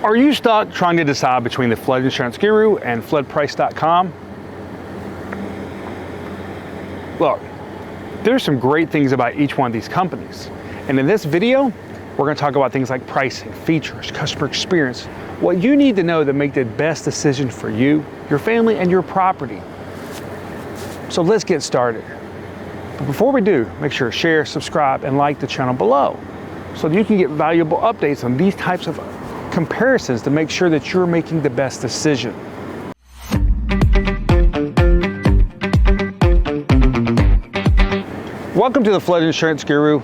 Are you stuck trying to decide between the Flood Insurance Guru and floodprice.com? Look, there's some great things about each one of these companies. And in this video, we're going to talk about things like pricing, features, customer experience, what you need to know to make the best decision for you, your family, and your property. So let's get started. But before we do, make sure to share, subscribe, and like the channel below so that you can get valuable updates on these types of comparisons to make sure that you're making the best decision. Welcome to the Flood Insurance Guru.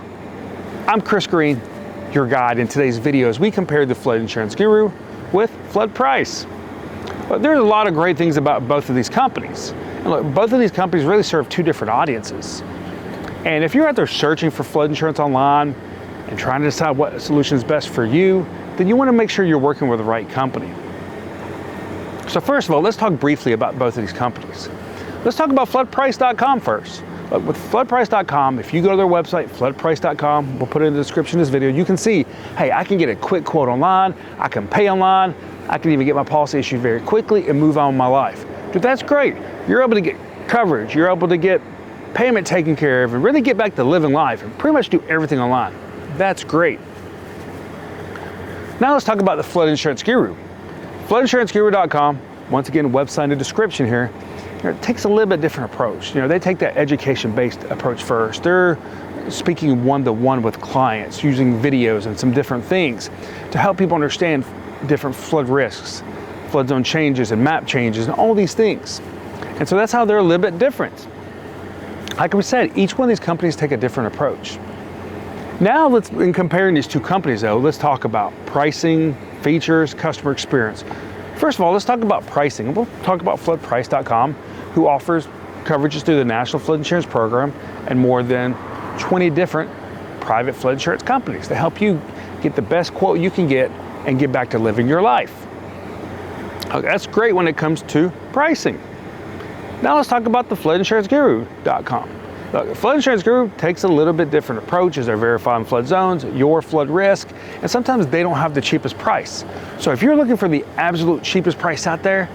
I'm Chris Green, your guide. In today's video, as we compare the Flood Insurance Guru with Flood Price. But there's a lot of great things about both of these companies. And look, both of these companies really serve two different audiences. And if you're out there searching for flood insurance online and trying to decide what solution is best for you, then you want to make sure you're working with the right company. So first of all, let's talk briefly about both of these companies. Let's talk about floodprice.com first. With floodprice.com, if you go to their website, floodprice.com, we'll put it in the description of this video, you can see, hey, I can get a quick quote online, I can pay online, I can even get my policy issued very quickly and move on with my life. Dude, that's great. You're able to get coverage, you're able to get payment taken care of and really get back to living life and pretty much do everything online. That's great. Now let's talk about the Flood Insurance Guru. FloodInsuranceGuru.com, once again, website in the description here. It takes a little bit different approach. They take that education-based approach first. They're speaking one-to-one with clients, using videos and some different things to help people understand different flood risks, flood zone changes and map changes and all these things. And so that's how they're a little bit different. Like we said, each one of these companies take a different approach. Now in comparing these two companies though, let's talk about pricing, features, customer experience. First of all, let's talk about pricing. We'll talk about floodprice.com, who offers coverages through the National Flood Insurance Program and more than 20 different private flood insurance companies to help you get the best quote you can get and get back to living your life. Okay, that's great when it comes to pricing. Now let's talk about the FloodInsuranceGuru.com. Look, Flood Insurance Guru takes a little bit different approach as they're verifying flood zones, your flood risk, and sometimes they don't have the cheapest price. So if you're looking for the absolute cheapest price out there,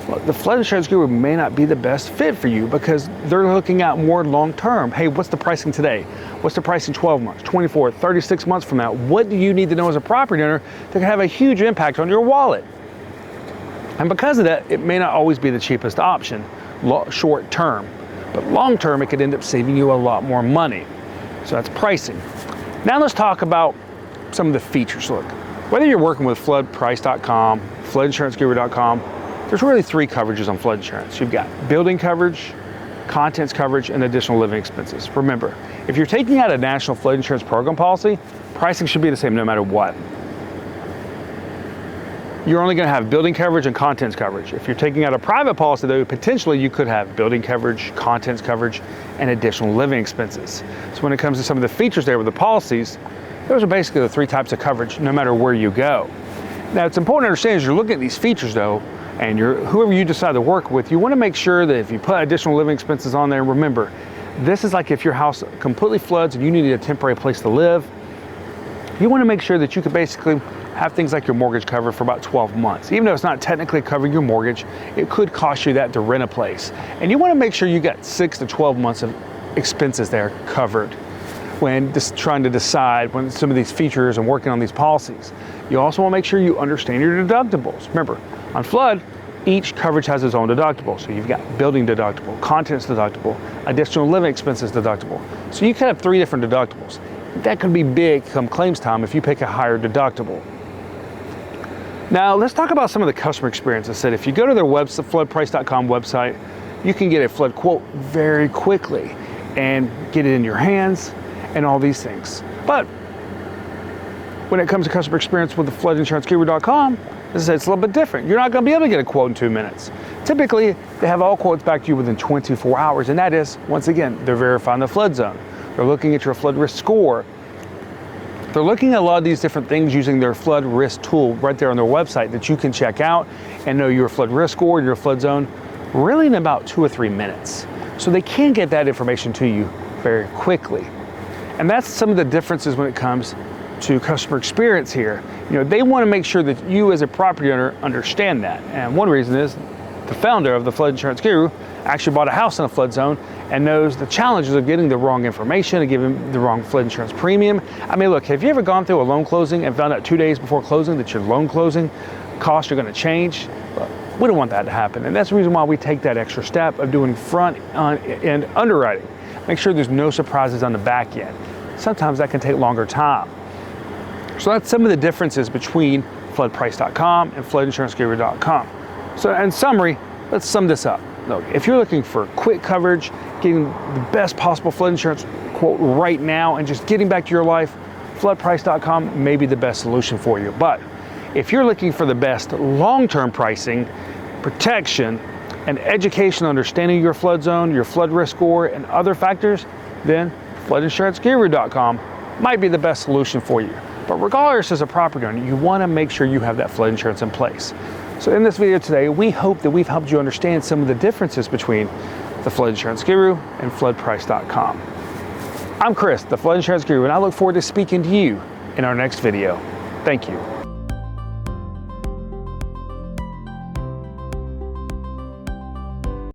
look, the Flood Insurance Guru may not be the best fit for you because they're looking out more long-term. Hey, what's the pricing today? What's the pricing 12 months, 24, 36 months from now? What do you need to know as a property owner that can have a huge impact on your wallet? And because of that, it may not always be the cheapest option short term. But long term, it could end up saving you a lot more money. So that's pricing. Now let's talk about some of the features. Look, whether you're working with floodprice.com, floodinsuranceguru.com, there's really three coverages on flood insurance. You've got building coverage, contents coverage, and additional living expenses. Remember, if you're taking out a National Flood Insurance Program policy, pricing should be the same no matter what. You're only going to have building coverage and contents coverage. If you're taking out a private policy, though, potentially you could have building coverage, contents coverage, and additional living expenses. So when it comes to some of the features there with the policies, those are basically the three types of coverage no matter where you go. Now it's important to understand as you're looking at these features though, and whoever you decide to work with, you want to make sure that if you put additional living expenses on there, remember, this is like if your house completely floods and you need a temporary place to live, you want to make sure that you could basically have things like your mortgage covered for about 12 months. Even though it's not technically covering your mortgage, it could cost you that to rent a place. And you want to make sure you got 6 to 12 months of expenses there covered when just trying to decide when some of these features and working on these policies. You also want to make sure you understand your deductibles. Remember, on flood, each coverage has its own deductible. So you've got building deductible, contents deductible, additional living expenses deductible. So you could have 3 different deductibles. That could be big come claims time if you pick a higher deductible. Now let's talk about some of the customer experience. I said if you go to their website, floodprice.com website, you can get a flood quote very quickly and get it in your hands and all these things. But when it comes to customer experience with the FloodInsuranceGuru.com, as I said, it's a little bit different. You're not going to be able to get a quote in 2 minutes. Typically, they have all quotes back to you within 24 hours, and that is, once again, they're verifying the flood zone. They're looking at your flood risk score. They're looking at a lot of these different things using their flood risk tool right there on their website that you can check out and know your flood risk score and your flood zone really in about 2 or 3 minutes. So they can get that information to you very quickly. And that's some of the differences when it comes to customer experience here. They want to make sure that you as a property owner understand that. And one reason is the founder of the Flood Insurance Guru actually bought a house in a flood zone and knows the challenges of getting the wrong information and giving the wrong flood insurance premium. I mean, look, have you ever gone through a loan closing and found out 2 days before closing that your loan closing costs are going to change? Well, we don't want that to happen. And that's the reason why we take that extra step of doing front end underwriting. Make sure there's no surprises on the back end. Sometimes that can take longer time. So that's some of the differences between floodprice.com and floodinsuranceguru.com. So in summary, let's sum this up. Look, if you're looking for quick coverage, getting the best possible flood insurance quote right now and just getting back to your life, floodprice.com may be the best solution for you. But if you're looking for the best long-term pricing, protection, and education understanding your flood zone, your flood risk score, and other factors, then floodinsuranceguru.com might be the best solution for you. But regardless, as a property owner, you want to make sure you have that flood insurance in place. So in this video today, we hope that we've helped you understand some of the differences between the Flood Insurance Guru and floodprice.com. I'm Chris, the Flood Insurance Guru, and I look forward to speaking to you in our next video. Thank you.